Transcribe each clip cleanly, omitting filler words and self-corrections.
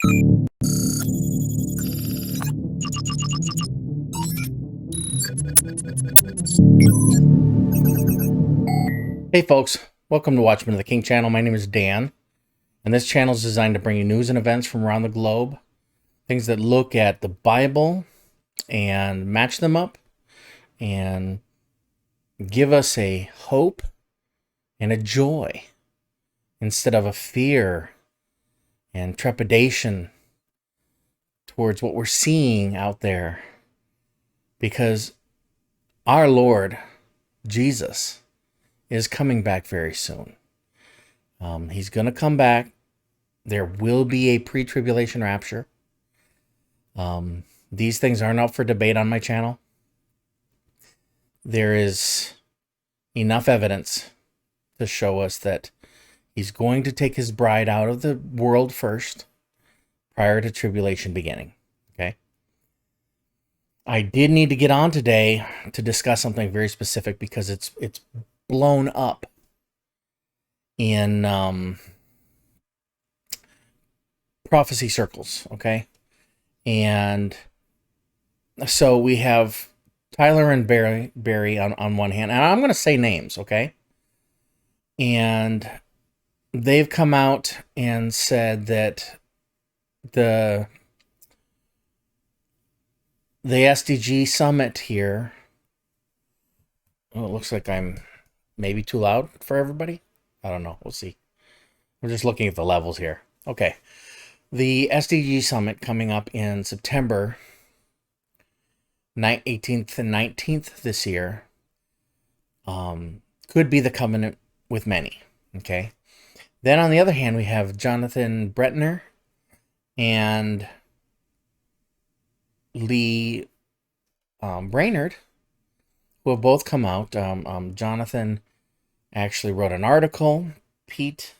Hey folks, welcome to Watchmen of the King channel. My name is Dan, and this channel is designed to bring you news and events from around the globe, things that look at the Bible and match them up and give us a hope and a joy instead of a fear and trepidation towards what we're seeing out there, because our Lord Jesus is coming back very soon. He's going to come back. There will be a pre-tribulation rapture. These things aren't up for debate on my channel. There is enough evidence to show us that he's going to take his bride out of the world first, prior to tribulation beginning. Okay? I did need to get on today to discuss something very specific because it's blown up in prophecy circles, okay? And so we have Tyler and Barry on one hand, and I'm going to say names, okay? And they've come out and said that the SDG summit here, oh, it looks like I'm maybe too loud for everybody. I don't know. We'll see. We're just looking at the levels here. Okay. The SDG summit coming up in September 18th and 19th this year could be the covenant with many. Okay. Then on the other hand, we have Jonathan Bretner and Lee Brainerd, who have both come out. Jonathan actually wrote an article. Pete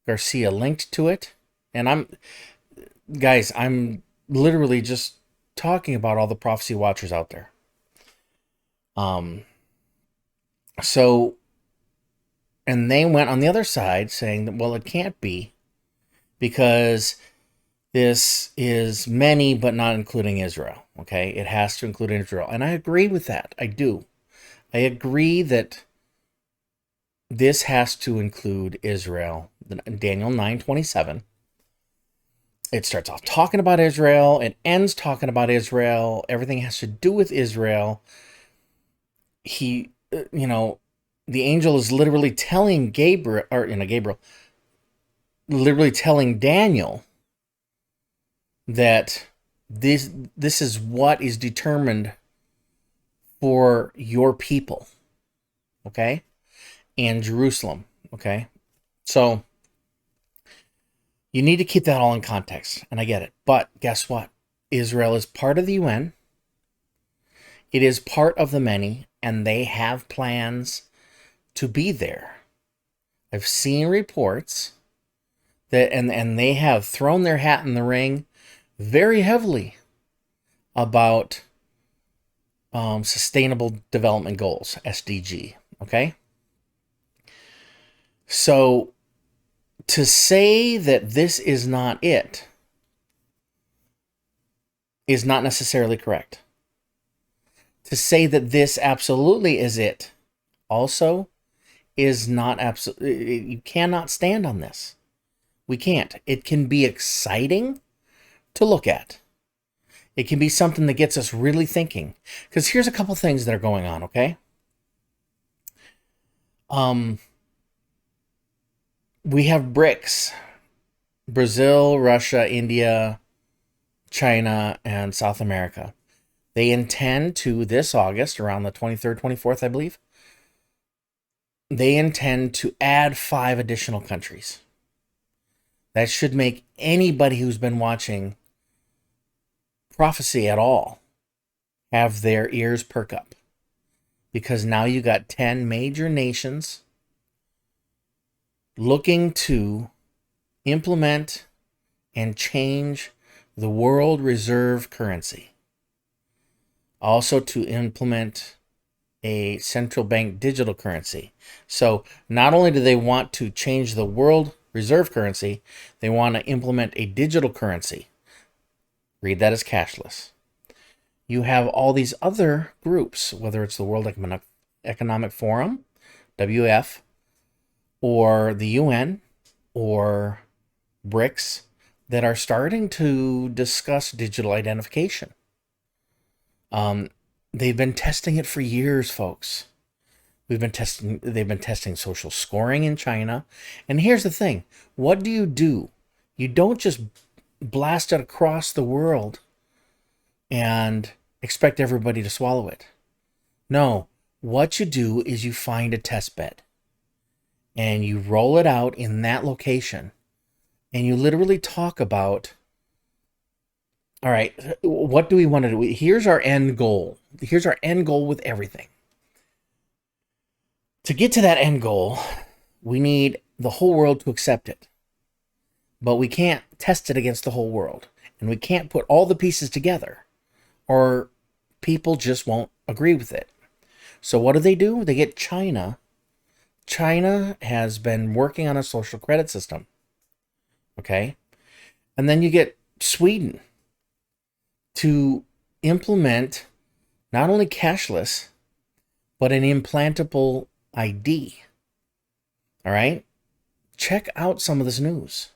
Garcia linked to it. And I'm literally just talking about all the prophecy watchers out there. And they went on the other side saying that, well, it can't be because this is many, but not including Israel. Okay. It has to include Israel. And I agree with that. I do. I agree that this has to include Israel. Daniel 9:27. It starts off talking about Israel. It ends talking about Israel. Everything has to do with Israel. The angel is literally telling Gabriel, literally telling Daniel that this is what is determined for your people. Okay? And Jerusalem, okay? So, you need to keep that all in context, and I get it. But guess what? Israel is part of the UN. It is part of the many, and they have plans to be there. I've seen reports that, and they have thrown their hat in the ring very heavily about Sustainable Development Goals, SDG, okay? So, to say that this is not it is not necessarily correct. To say that this absolutely is it also is not absolutely. You cannot stand on this. We can't. It can be exciting to look at. It can be something that gets us really thinking. Because here's a couple things that are going on, okay? We have BRICS: Brazil, Russia, India, China, and South America. They intend to, this August, around the 23rd, 24th, I believe, they intend to add 5 additional countries. That should make anybody who's been watching prophecy at all have their ears perk up. Because now you got 10 major nations looking to implement and change the world reserve currency. Also to implement a central bank digital currency. So not only do they want to change the world reserve currency. They want to implement a digital currency. Read that as cashless. You have all these other groups, whether it's the World Economic Forum, WF, or the UN, or BRICS, that are starting to discuss digital identification. They've been testing it for years, folks. They've been testing social scoring in China. And here's the thing. What do? You don't just blast it across the world and expect everybody to swallow it. No, what you do is you find a test bed and you roll it out in that location, and you literally talk about, all right, what do we want to do? Here's our end goal. Here's our end goal with everything. To get to that end goal, we need the whole world to accept it. But we can't test it against the whole world. And we can't put all the pieces together, or people just won't agree with it. So what do? They get China. China has been working on a social credit system. Okay? And then you get Sweden to implement not only cashless, but an implantable ID. All right? Check out some of this news.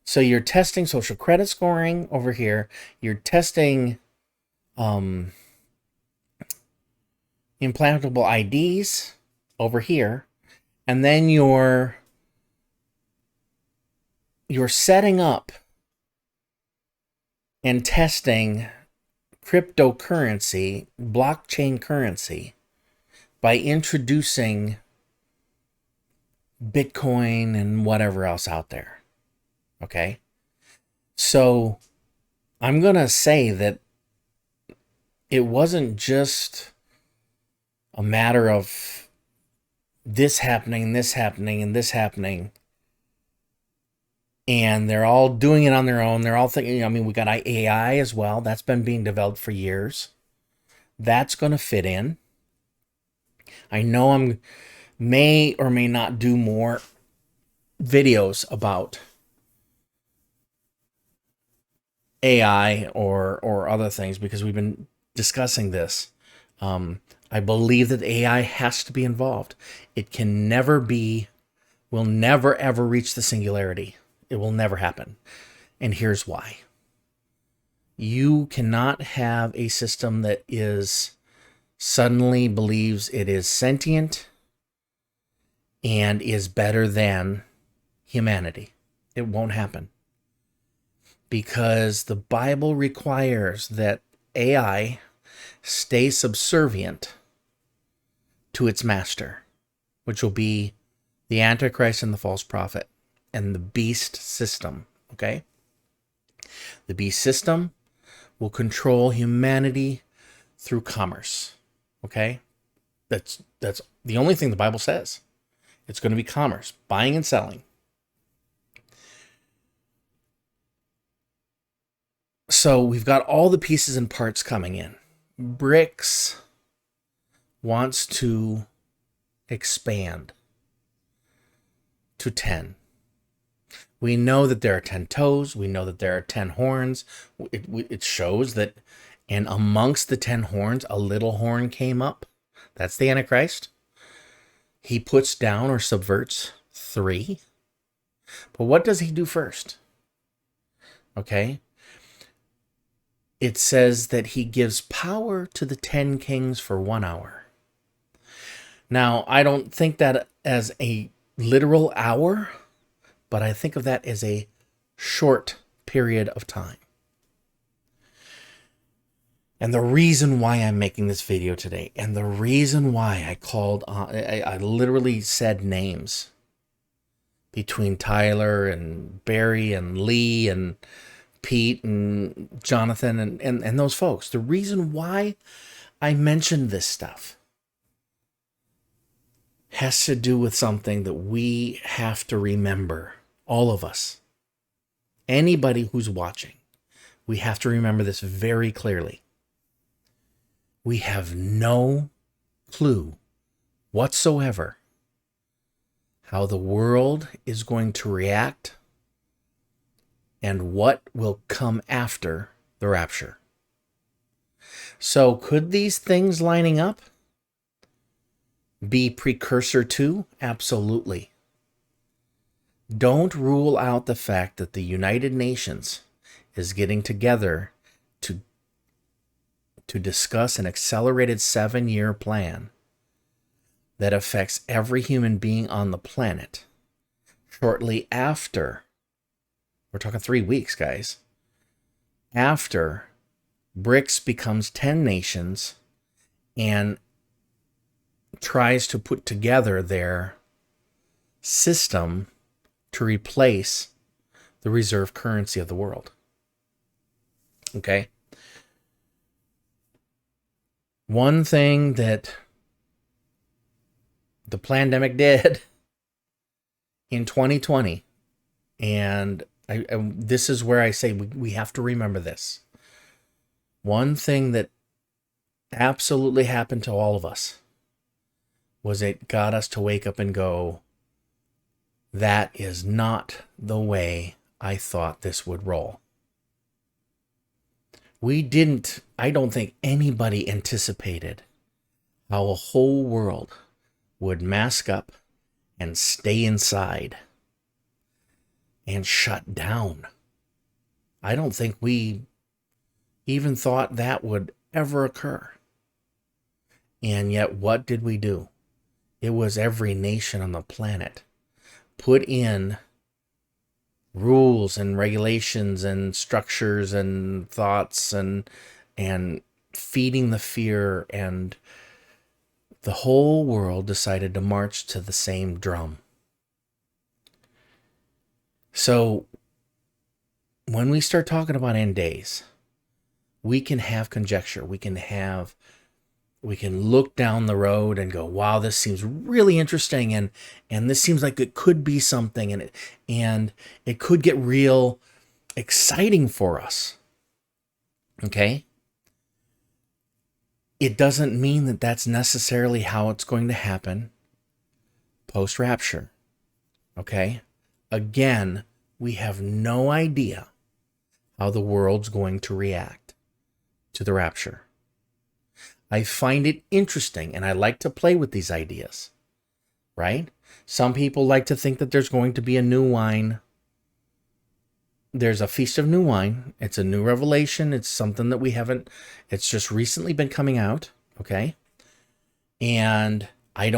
So you're testing social credit scoring over here. You're testing implantable IDs over here. And then you're setting up and testing cryptocurrency, blockchain currency, by introducing Bitcoin and whatever else out there. Okay? So I'm going to say that it wasn't just a matter of this happening, and this happening, and they're all doing it on their own. They're all thinking, I mean, we got AI as well. That's been being developed for years. That's going to fit in. I know I may or may not do more videos about AI or other things, because we've been discussing this. I believe that AI has to be involved. It can never be, will never ever reach the singularity. It will never happen. And here's why. You cannot have a system that suddenly believes it is sentient and is better than humanity. It won't happen. Because the Bible requires that AI stay subservient to its master, which will be the Antichrist and the false prophet and the beast system. Okay? The beast system will control humanity through commerce. Okay? That's the only thing the Bible says. It's going to be commerce, buying and selling. So we've got all the pieces and parts coming in. BRICS wants to expand to 10. We know that there are 10 toes. We know that there are 10 horns. It shows that, and amongst the 10 horns, a little horn came up. That's the Antichrist. He puts down or subverts 3. But what does he do first? Okay? It says that he gives power to the 10 kings for 1 hour. Now, I don't think that as a literal hour, but I think of that as a short period of time. And the reason why I'm making this video today, and the reason why I called on, I literally said names between Tyler and Barry and Lee and Pete and Jonathan and those folks. The reason why I mentioned this stuff has to do with something that we have to remember, all of us. Anybody who's watching, we have to remember this very clearly. We have no clue whatsoever how the world is going to react, and what will come after the rapture. So could these things lining up be precursor to? Absolutely. Don't rule out the fact that the United Nations is getting together to discuss an accelerated 7-year plan that affects every human being on the planet shortly after, we're talking 3 weeks, guys, after BRICS becomes 10 nations and tries to put together their system to replace the reserve currency of the world. Okay? One thing that the pandemic did in 2020, and this is where I say we have to remember this. One thing that absolutely happened to all of us was it got us to wake up and go, that is not the way I thought this would roll. I don't think anybody anticipated how a whole world would mask up and stay inside and shut down. I don't think we even thought that would ever occur. And yet, what did we do? It was every nation on the planet put in rules and regulations and structures and thoughts and feeding the fear, and the whole world decided to march to the same drum. So when we start talking about end days, we can have conjecture. We can look down the road and go, wow, this seems really interesting, and this seems like it could be something, and it could get real exciting for us. Okay? It doesn't mean that that's necessarily how it's going to happen post-rapture. Okay? Again, we have no idea how the world's going to react to the rapture. I find it interesting, and I like to play with these ideas, right? Some people like to think that there's going to be a new wine. There's a Feast of New Wine. It's a new revelation. It's something that it's just recently been coming out, okay? And I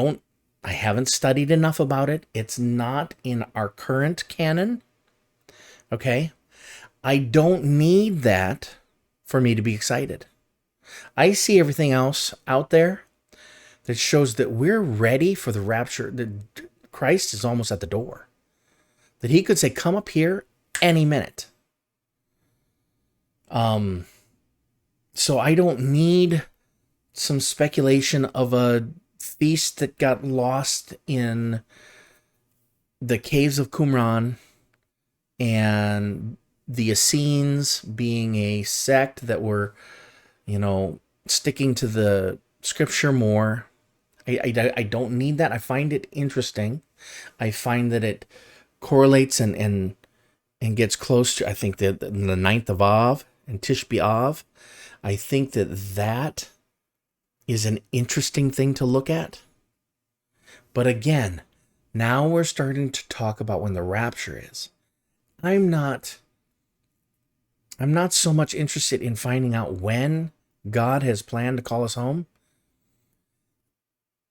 haven't studied enough about it. It's not in our current canon, okay? I don't need that for me to be excited. I see everything else out there that shows that we're ready for the rapture, that Christ is almost at the door, that he could say, come up here any minute. So I don't need some speculation of a feast that got lost in the caves of Qumran, and the Essenes being a sect that were, sticking to the scripture more. I don't need that. I find it interesting. I find that it correlates and gets close to, I think, the 9th of Av and Tish B'Av. I think that is an interesting thing to look at. But again, now we're starting to talk about when the rapture is. I'm not so much interested in finding out when God has planned to call us home,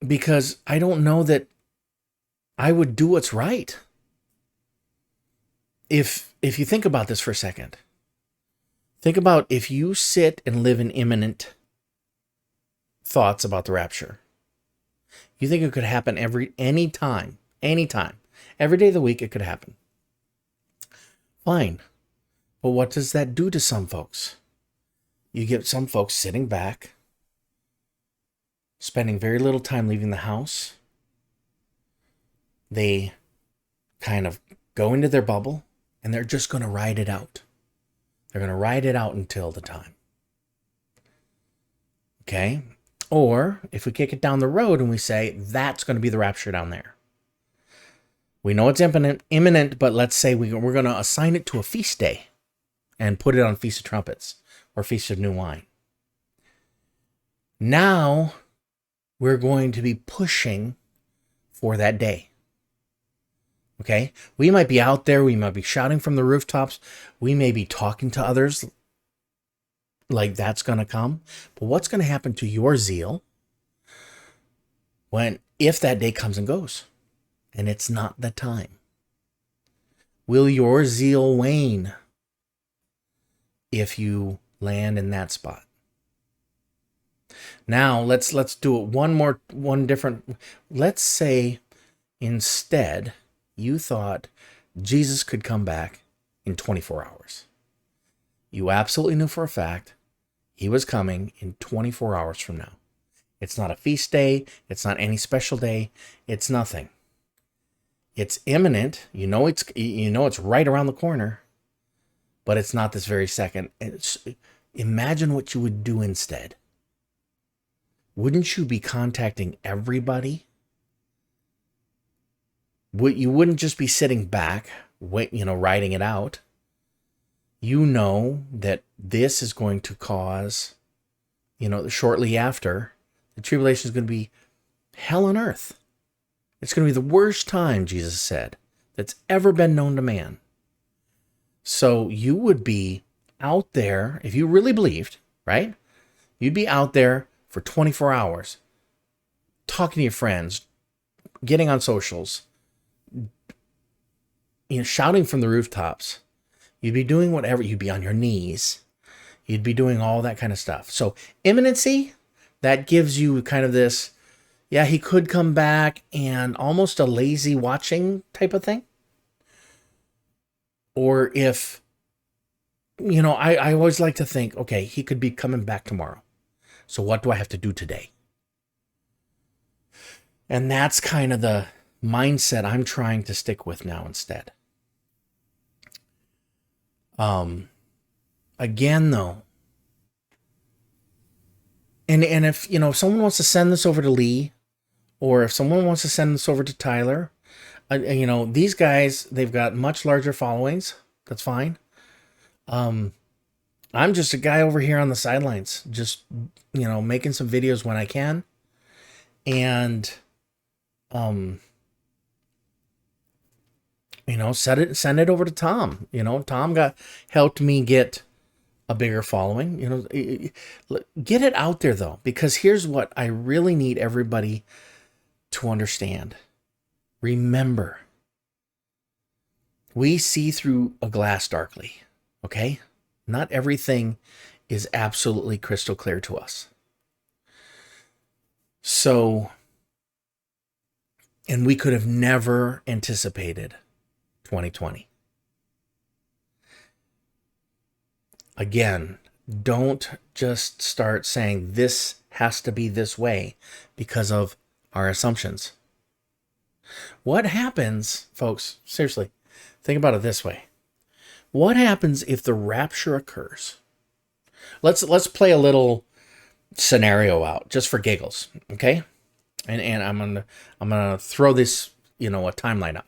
because I don't know that I would do what's right. If you think about this for a second, think about if you sit and live in imminent thoughts about the rapture. You think it could happen anytime, every day of the week it could happen. Fine. But what does that do to some folks? You get some folks sitting back, spending very little time leaving the house. They kind of go into their bubble, and they're just going to ride it out. They're going to ride it out until the time. Okay? Or if we kick it down the road and we say, that's going to be the rapture down there. We know it's imminent, but let's say we're going to assign it to a feast day and put it on Feast of Trumpets or Feast of New Wine. Now we're going to be pushing for that day. Okay? We might be out there. We might be shouting from the rooftops. We may be talking to others like that's going to come. But what's going to happen to your zeal if that day comes and goes and it's not the time? Will your zeal wane if you land in that spot? Now let's do it one different. Let's say instead you thought Jesus could come back in 24 hours. You absolutely knew for a fact he was coming in 24 hours from now. It's not a feast day. It's not any special day. It's nothing. It's imminent. You know it's right around the corner, but it's not this very second. Imagine what you would do instead. Wouldn't you be contacting everybody? You wouldn't just be sitting back, writing it out. You know that this is going to cause, shortly after, the tribulation is going to be hell on earth. It's going to be the worst time, Jesus said, that's ever been known to man. So you would be out there, if you really believed, right? You'd be out there for 24 hours, talking to your friends, getting on socials, shouting from the rooftops. You'd be doing whatever. You'd be on your knees. You'd be doing all that kind of stuff. So imminency, that gives you kind of this, yeah, he could come back, and almost a lazy watching type of thing. Or if, I always like to think, okay, he could be coming back tomorrow. So what do I have to do today? And that's kind of the mindset I'm trying to stick with now instead. Again, though, and if, if someone wants to send this over to Lee, or if someone wants to send this over to Tyler, these guys, they've got much larger followings. That's fine. I'm just a guy over here on the sidelines, just, making some videos when I can. And, send it over to Tom. Tom helped me get a bigger following. Get it out there, though, because here's what I really need everybody to understand. Remember, we see through a glass darkly, okay? Not everything is absolutely crystal clear to us. So, and we could have never anticipated 2020. Again, don't just start saying this has to be this way because of our assumptions. What happens, folks, seriously, think about it this way. What happens if the rapture occurs? Let's play a little scenario out just for giggles, okay? And I'm gonna throw this, a timeline up.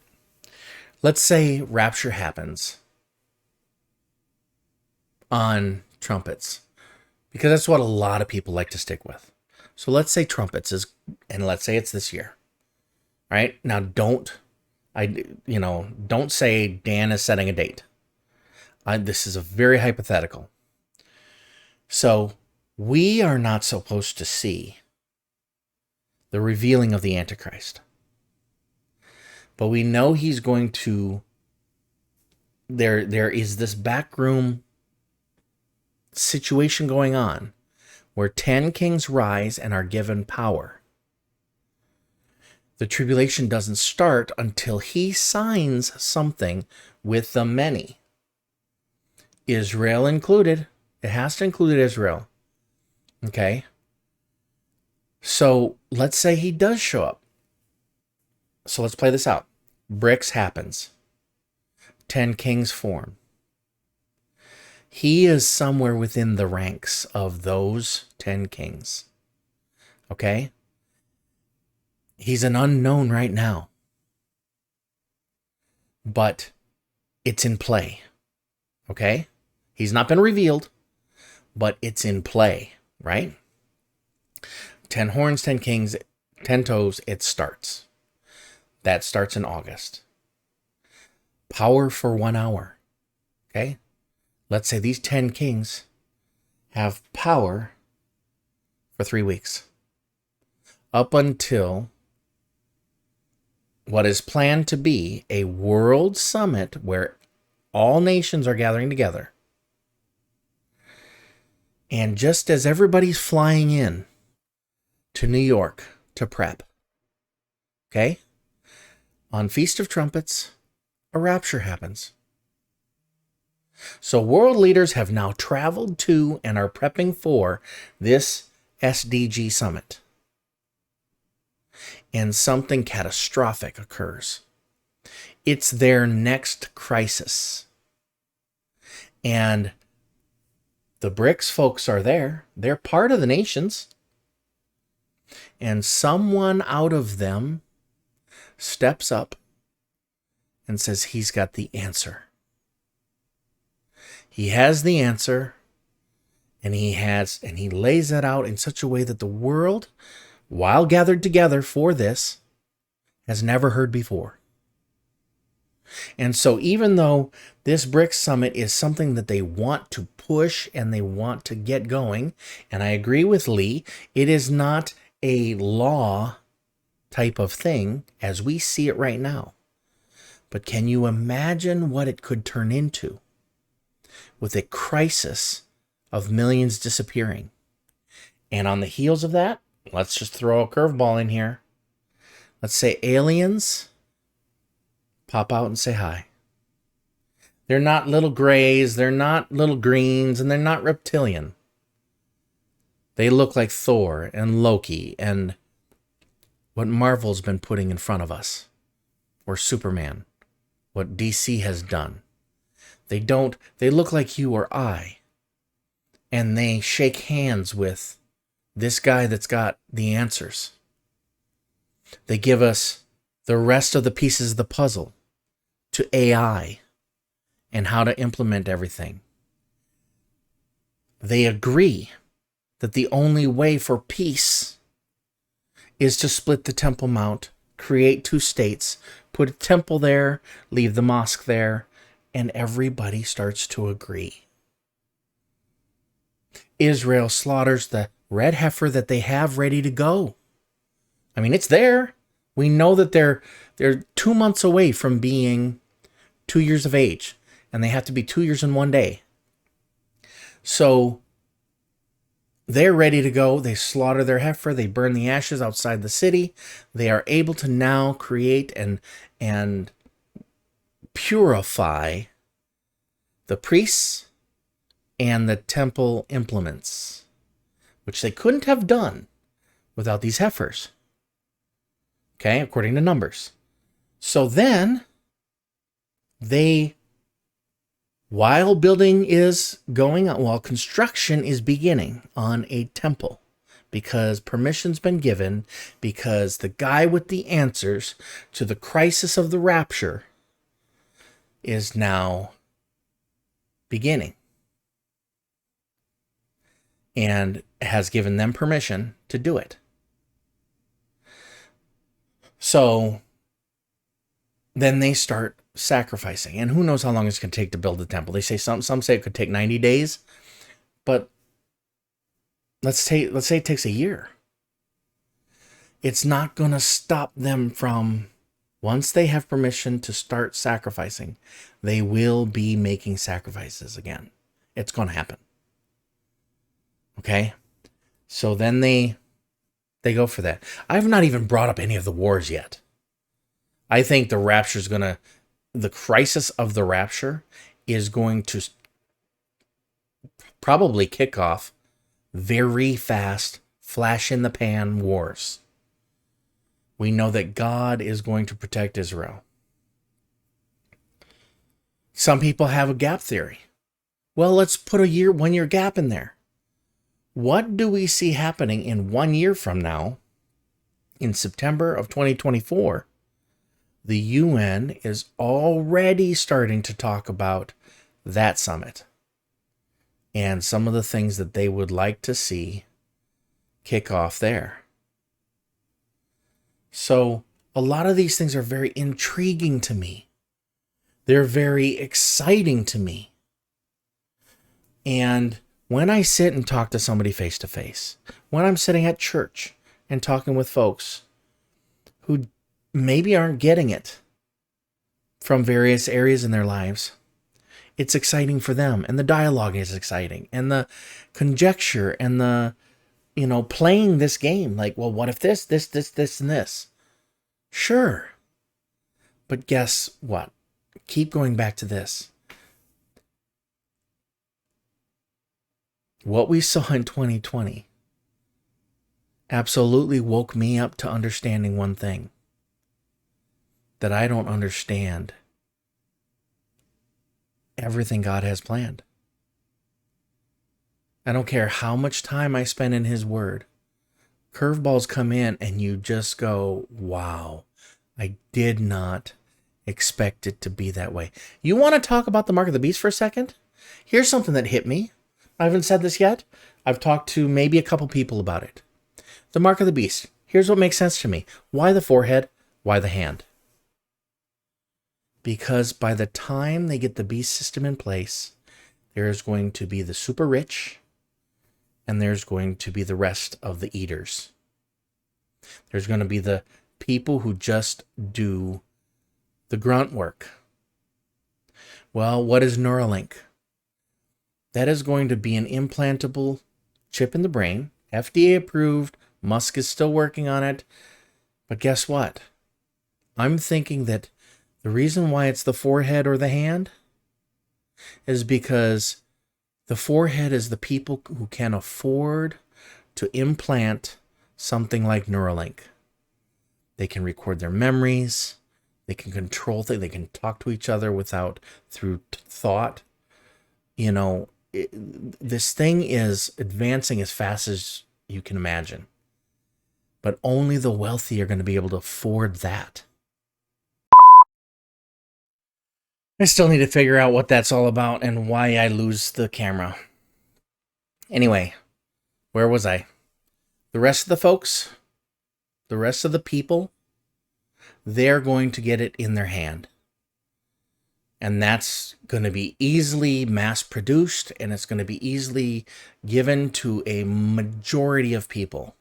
Let's say rapture happens on trumpets, because that's what a lot of people like to stick with. So let's say trumpets and let's say it's this year, right? Now don't say Dan is setting a date. This is a very hypothetical. So we are not supposed to see the revealing of the Antichrist. But we know he's going to, there is this backroom situation going on where 10 kings rise and are given power. The tribulation doesn't start until he signs something with the many. Israel included. It has to include Israel. Okay? So let's say he does show up. So let's play this out. BRICS happens. 10 kings form. He is somewhere within the ranks of those 10 kings. Okay? He's an unknown right now. but it's in play. Okay? He's not been revealed, but it's in play, right? 10 horns, 10 kings, 10 toes, it starts. That starts in August. Power for 1 hour. Okay? Let's say these 10 kings have power for 3 weeks. Up until what is planned to be a world summit where all nations are gathering together. And just as everybody's flying in to New York to prep, okay, on Feast of Trumpets, a rapture happens. So world leaders have now traveled to and are prepping for this SDG summit. And something catastrophic occurs. It's their next crisis. And the BRICS folks are there. They're part of the nations. And someone out of them steps up and says he's got the answer. He has the answer, and he lays it out in such a way that the world, while gathered together for this, has never heard before. And so even though this BRICS summit is something that they want to push and they want to get going, and I agree with Lee, it is not a law type of thing as we see it right now. But can you imagine what it could turn into with a crisis of millions disappearing? And on the heels of that, let's just throw a curveball in here. Let's say aliens pop out and say hi. They're not little grays, they're not little greens, and they're not reptilian. They look like Thor and Loki and what Marvel's been putting in front of us. Or Superman. What DC has done. They look like you or I. And they shake hands with this guy that's got the answers. They give us the rest of the pieces of the puzzle to AI and how to implement everything. They agree that the only way for peace is to split the Temple Mount, create 2 states, put a temple there, leave the mosque there, and everybody starts to agree. Israel slaughters the red heifer that they have ready to go. I mean, it's there. We know that they're 2 months away from being 2 years of age, and they have to be 2 years in 1 day. So they're ready to go. They slaughter their heifer. They burn the ashes outside the city. They are able to now create and purify the priests and the temple implements, which they couldn't have done without these heifers. Okay, according to Numbers. So then, while building is going on, while construction is beginning on a temple, because permission's been given, because the guy with the answers to the crisis of the rapture is now beginning and has given them permission to do it. So then they start sacrificing, and who knows how long it's going to take to build the temple. They say some say it could take 90 days, but let's say it takes a year. It's not going to stop them from, once they have permission to start sacrificing, they will be making sacrifices again. It's going to happen. Okay? So then they go for that. I've not even brought up any of the wars yet. I think the crisis of the rapture is going to probably kick off very fast, flash in the pan wars. We know that God is going to protect Israel. Some people have a gap theory. Well, let's put a 1 year gap in there. What do we see happening in 1 year from now, in September of 2024, the UN is already starting to talk about that summit and some of the things that they would like to see kick off there. So a lot of these things are very intriguing to me. They're very exciting to me. And when I sit and talk to somebody face to face, when I'm sitting at church and talking with folks who maybe aren't getting it from various areas in their lives, it's exciting for them. And the dialogue is exciting. And the conjecture and the, playing this game. Like, well, what if this, and this? Sure. But guess what? Keep going back to this. What we saw in 2020 absolutely woke me up to understanding one thing. That I don't understand everything God has planned. I don't care how much time I spend in His Word. Curveballs come in and you just go, wow, I did not expect it to be that way. You want to talk about the mark of the beast for a second? Here's something that hit me. I haven't said this yet. I've talked to maybe a couple people about it. The mark of the beast. Here's what makes sense to me. Why the forehead? Why the hand? Because by the time they get the beast system in place, there's going to be the super rich and there's going to be the rest of the eaters. There's going to be the people who just do the grunt work. Well, what is Neuralink? That is going to be an implantable chip in the brain, FDA approved. Musk is still working on it. But guess what? I'm thinking that the reason why it's the forehead or the hand is because the forehead is the people who can afford to implant something like Neuralink. They can record their memories. They can control things. They can talk to each other through thought. This thing is advancing as fast as you can imagine. But only the wealthy are going to be able to afford that. I still need to figure out what that's all about and why I lose the camera. Anyway, where was I? The rest of the folks, the rest of the people, they're going to get it in their hand. And that's going to be easily mass produced, and it's going to be easily given to a majority of people.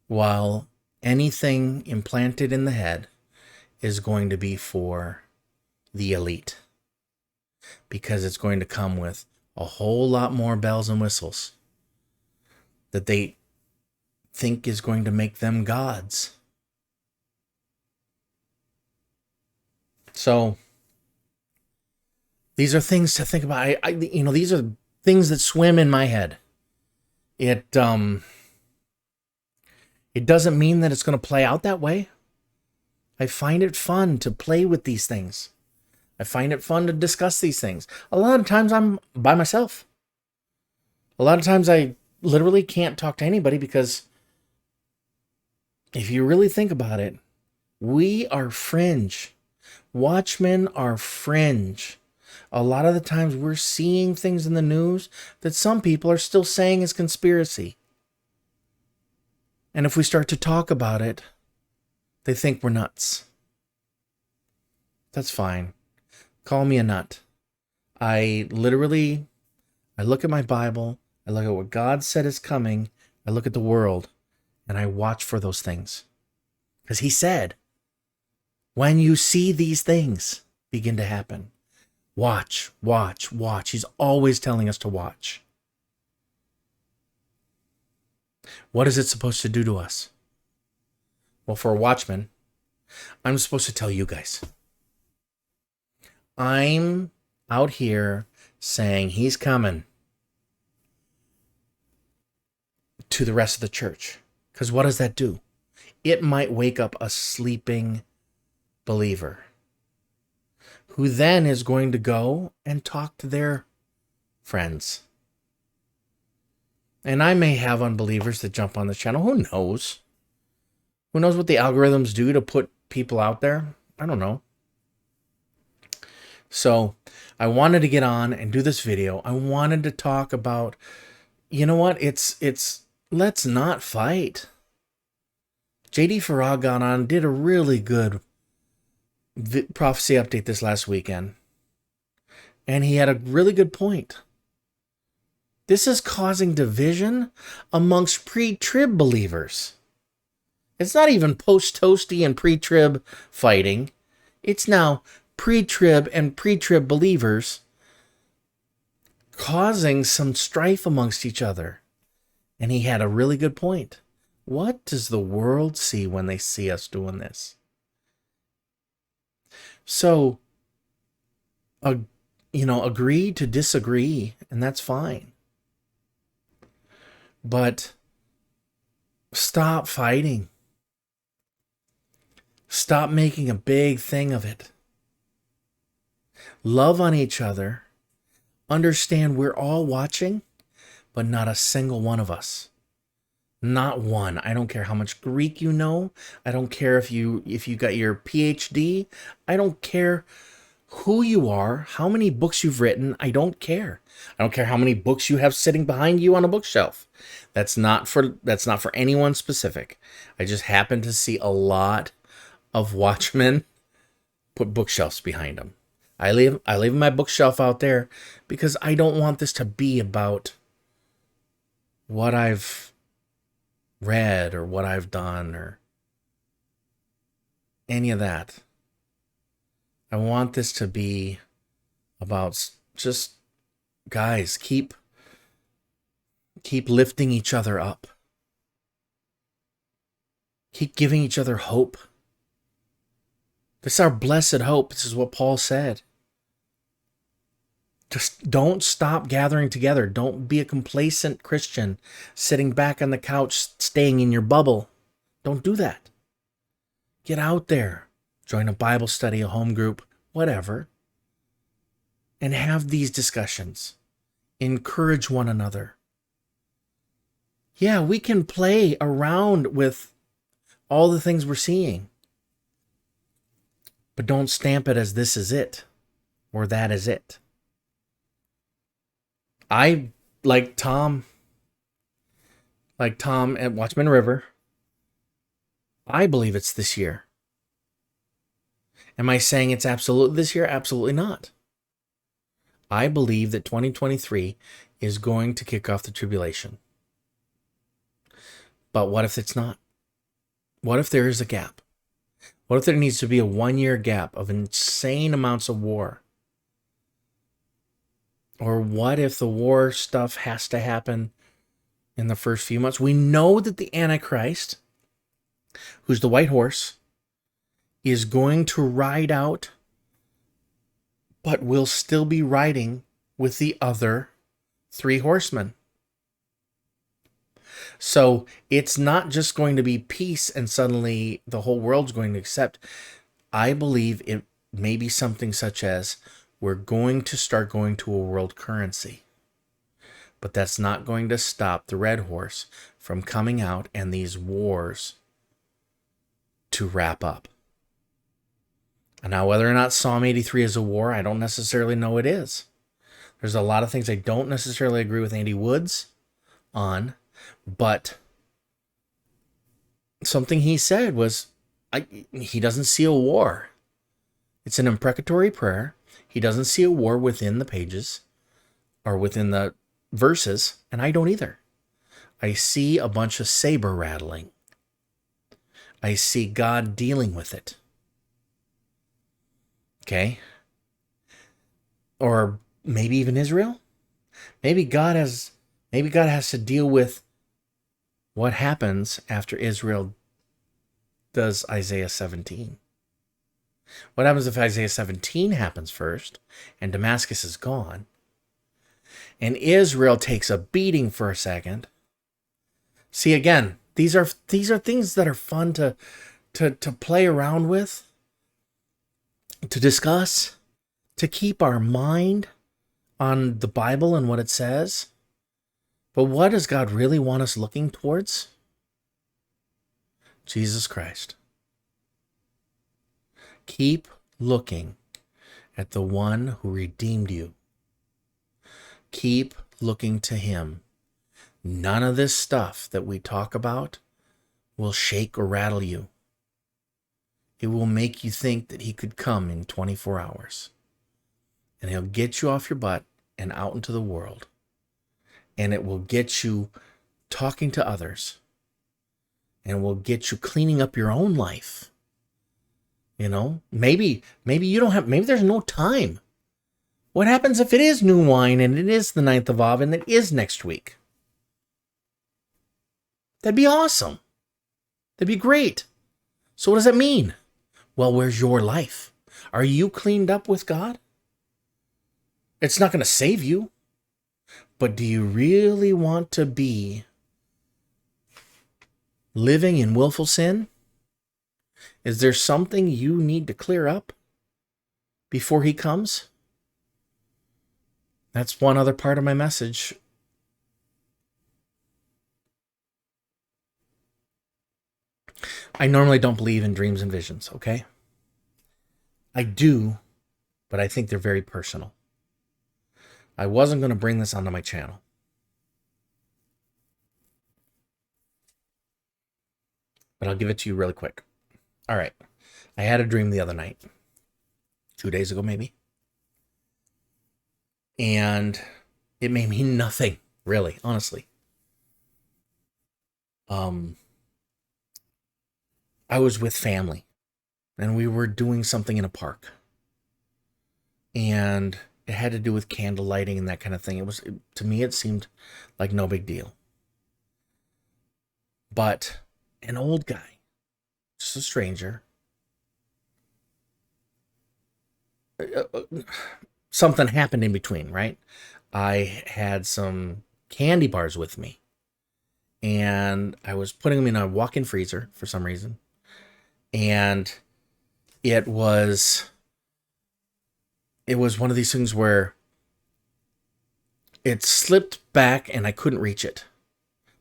While anything implanted in the head is going to be for the elite. Because it's going to come with a whole lot more bells and whistles that they think is going to make them gods. So these are things to think about. These are things that swim in my head. It doesn't mean that it's going to play out that way. I find it fun to play with these things. I find it fun to discuss these things. A lot of times I'm by myself. A lot of times I literally can't talk to anybody because if you really think about it, we are fringe. Watchmen are fringe. A lot of the times we're seeing things in the news that some people are still saying is conspiracy. And if we start to talk about it, they think we're nuts. That's fine. Call me a nut. I look at my Bible, I look at what God said is coming, I look at the world, and I watch for those things. Because He said, when you see these things begin to happen, watch, watch, watch. He's always telling us to watch. What is it supposed to do to us? Well, for a watchman, I'm supposed to tell you guys. I'm out here saying He's coming to the rest of the church. Because what does that do? It might wake up a sleeping believer who then is going to go and talk to their friends. And I may have unbelievers that jump on this channel. Who knows? Who knows what the algorithms do to put people out there. I don't know. So I wanted to get on and do this video. I wanted to talk about, you know what? It's let's not fight. JD Farag got on, did a really good prophecy update this last weekend. And he had a really good point. This is causing division amongst pre-trib believers. It's not even post-toasty and pre-trib fighting. It's now pre-trib and pre-trib believers causing some strife amongst each other. And he had a really good point. What does the world see when they see us doing this? So, agree to disagree, and that's fine. But stop fighting. Stop making a big thing of it. Love on each other. Understand we're all watching, but not a single one of us. Not one. I don't care how much Greek you know. I don't care if you got your PhD. I don't care who you are, how many books you've written. I don't care. I don't care how many books you have sitting behind you on a bookshelf. That's not for anyone specific. I just happen to see a lot of watchmen put bookshelves behind them. I leave my bookshelf out there because I don't want this to be about what I've read or what I've done or any of that. I want this to be about just, guys, keep lifting each other up. Keep giving each other hope. This is our blessed hope. This is what Paul said. Just don't stop gathering together. Don't be a complacent Christian sitting back on the couch, staying in your bubble. Don't do that. Get out there. Join a Bible study, a home group, whatever. And have these discussions. Encourage one another. Yeah, we can play around with all the things we're seeing. But don't stamp it as this is it or that is it. I, like Tom at Watchman River, I believe it's this year. Am I saying it's absolutely this year? Absolutely not. I believe that 2023 is going to kick off the tribulation. But what if it's not? What if there is a gap? What if there needs to be a 1-year gap of insane amounts of war? Or what if the war stuff has to happen in the first few months? We know that the Antichrist, who's the white horse, is going to ride out, but will still be riding with the other 3 horsemen. So it's not just going to be peace and suddenly the whole world's going to accept. I believe it may be something such as we're going to start going to a world currency. But that's not going to stop the red horse from coming out and these wars to wrap up. And now whether or not Psalm 83 is a war, I don't necessarily know it is. There's a lot of things I don't necessarily agree with Andy Woods on, but something he said was he doesn't see a war. It's an imprecatory prayer. He doesn't see a war within the pages or within the verses, and I don't either. I see a bunch of saber rattling. I see God dealing with it. Okay? Or maybe even Israel? Maybe God has to deal with what happens after Israel does Isaiah 17. What happens if Isaiah 17 happens first and Damascus is gone and Israel takes a beating for a second? See, again, these are things that are fun to play around with, to discuss, to keep our mind on the Bible and what it says. But what does God really want us looking towards? Jesus Christ. Keep looking at the one who redeemed you. Keep looking to him. None of this stuff that we talk about will shake or rattle you. It will make you think that he could come in 24 hours. And he'll get you off your butt and out into the world. And it will get you talking to others. And will get you cleaning up your own life. You know, maybe you don't have, maybe there's no time. What happens if it is new wine and it is the 9th of Av and it is next week? That'd be awesome. That'd be great. So what does that mean? Well, where's your life? Are you cleaned up with God? It's not going to save you. But do you really want to be living in willful sin? Is there something you need to clear up before he comes? That's one other part of my message. I normally don't believe in dreams and visions, okay? I do, but I think they're very personal. I wasn't going to bring this onto my channel. But I'll give it to you really quick. All right. I had a dream the other night. 2 days ago, maybe. And it may mean nothing, really, honestly. I was with family. And we were doing something in a park. And it had to do with candle lighting and that kind of thing. To me, it seemed like no big deal. But an old guy, just a stranger, something happened in between, right? I had some candy bars with me. And I was putting them in a walk-in freezer for some reason. And it was one of these things where it slipped back and I couldn't reach it.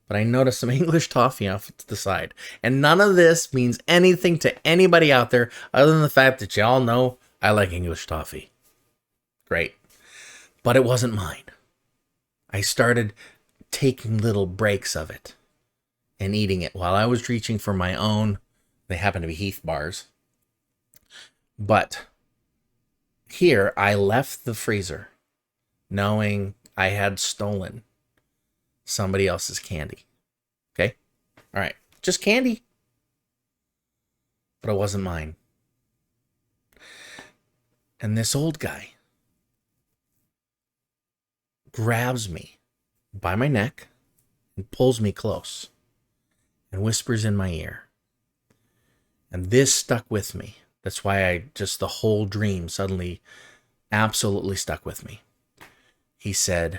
But I noticed some English toffee off to the side. And none of this means anything to anybody out there other than the fact that y'all know I like English toffee. Great. But it wasn't mine. I started taking little breaks of it and eating it while I was reaching for my own. They happen to be Heath bars. But here I left the freezer knowing I had stolen somebody else's candy. Okay? All right. Just candy. But it wasn't mine. And this old guy grabs me by my neck and pulls me close and whispers in my ear. And this stuck with me. That's why the whole dream suddenly absolutely stuck with me. He said,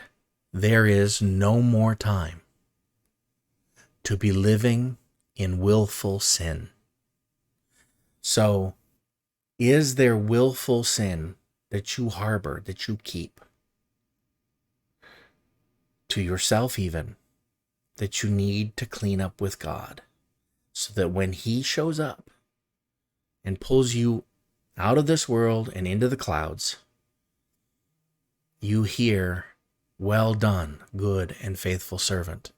there is no more time to be living in willful sin. So, is there willful sin that you harbor, that you keep? To yourself even, that you need to clean up with God, so that when he shows up and pulls you out of this world and into the clouds, you hear, well done, good and faithful servant.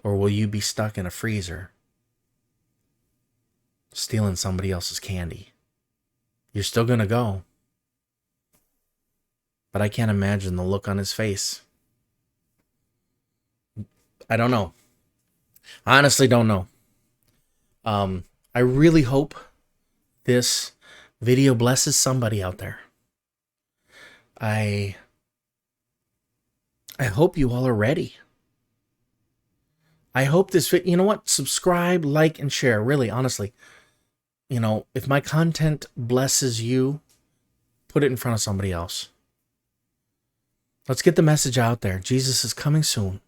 Or will you be stuck in a freezer, stealing somebody else's candy? You're still going to go. But I can't imagine the look on his face. I don't know. I honestly don't know. I really hope this video blesses somebody out there. I hope you all are ready. I hope this video, you know what? Subscribe, like, and share. Really, honestly. You know, if my content blesses you, put it in front of somebody else. Let's get the message out there. Jesus is coming soon.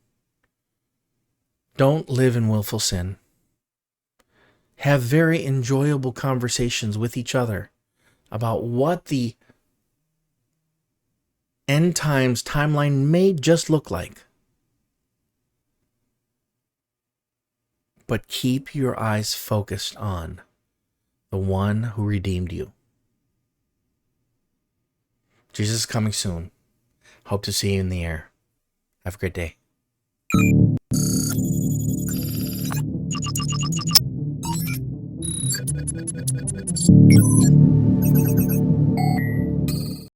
Don't live in willful sin. Have very enjoyable conversations with each other about what the end times timeline may just look like. But keep your eyes focused on the one who redeemed you. Jesus is coming soon. Hope to see you in the air. Have a great day.